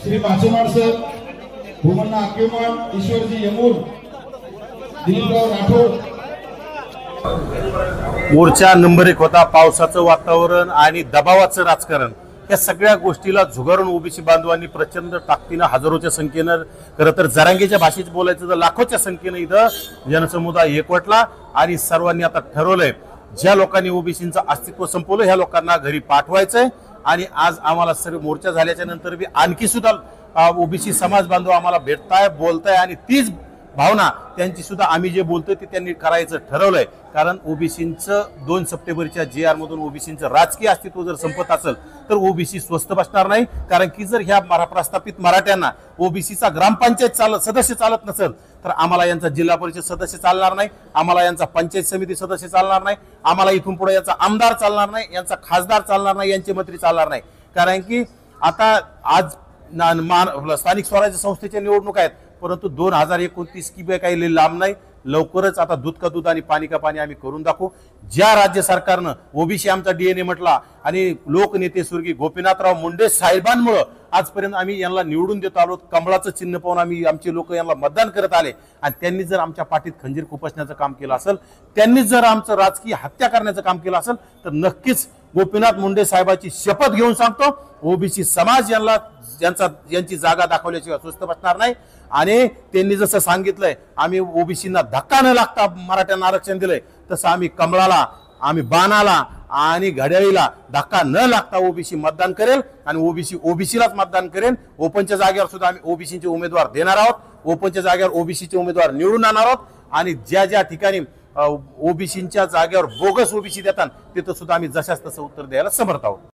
Shri माचेमाड sir, Bhumanna आकेमाड, Ishwarji यमूर, Diliprao Rathod. मोर्चा number 1 होता। पावसाचं वातावरण आणि दबावाचं राजकारण या सगळ्या गोष्टीला झुगारून ओबीसी बांधवांनी प्रचंड ताकदीनं हजारोच्या संख्येनं, खरं तर जरांगेच्या भाषेत बोलायचं तर लाखोच्या संख्येनं इथं जनसमुदाय एकवटला आणि सर्वांनी आता ठरवलंय ज्या लोकांनी ओबीसींचं अस्तित्व संपवलं ह्या लोकांना घरी पाठवायचंय। आणि आज आम्हाला सर्व मोर्चा झाल्याच्या नंतर बी आणखी सुद्धा ओबीसी समाज बांधव आम्हाला भेटताय, बोलताय आणि तीच भावना त्यांची सुद्धा आम्ही जे बोलतोय ते त्यांनी करायचं ठरवलंय। कारण ओबीसींचं 2 सप्टेंबरच्या JR मधून ओबीसींचं राजकीय अस्तित्व जर संपत असेल तर ओबीसी स्वस्थ बसणार नाही। कारण की जर ह्या प्रस्थापित मराठ्यांना ओबीसीचा ग्रामपंचायत सदस्य चालत नसेल तर आम्हाला यांचा जिल्हा परिषद सदस्य चालणार नाही, आम्हाला यांचा पंचायत समिती सदस्य चालणार नाही, आम्हाला इथून पुढे यांचा आमदार चालणार नाही, यांचा खासदार चालणार नाही, यांचे मंत्री चालणार नाही। कारण की आता आज स्थानिक स्वराज्य संस्थेच्या निवडणूक आहेत, परंतु 2029 की काही लांब नाही। लवकरच आता दूध का दूध आणि पाणी का पाणी आम्ही करून दाखवू। ज्या राज्य सरकारनं ओबीसी आमचा DNA म्हटला आणि लोकनेते स्वर्गीय गोपीनाथराव मुंडे साहेबांमुळे आजपर्यंत आम्ही यांना निवडून देत आलो। कमळाचं चिन्ह पाहून आमचे लोक यांना मतदान करत आले आणि त्यांनी जर आमच्या पाठीत खंजीर खुपसण्याचं काम केलं असेल, त्यांनी जर आमचं राजकीय हत्या करण्याचं काम केलं असेल तर नक्कीच गोपीनाथ मुंडे साहेबांची शपथ घेऊन सांगतो ओबीसी समाज यांची जागा दाखवल्याशिवाय स्वस्थ बसणार नाही। आणि त्यांनी जसं सांगितलंय आम्ही ओबीसींना धक्का न लागता मराठ्यांना आरक्षण दिलंय, तसं आम्ही कमळाला, आम्ही बाणाला आणि घड्याळीला धक्का न लागता ओबीसी मतदान करेल आणि ओबीसीलाच मतदान करेल। ओपनच्या जागेवर सुद्धा आम्ही ओबीसीचे उमेदवार देणार आहोत, ओपनच्या जागेवर ओबीसीचे उमेदवार निवडून आणणार आहोत आणि ज्या ठिकाणी ओबीसींच्या जागेवर बोगस ओबीसी देतात तिथं सुद्धा आम्ही जशास तसं उत्तर द्यायला समर्थ आहोत।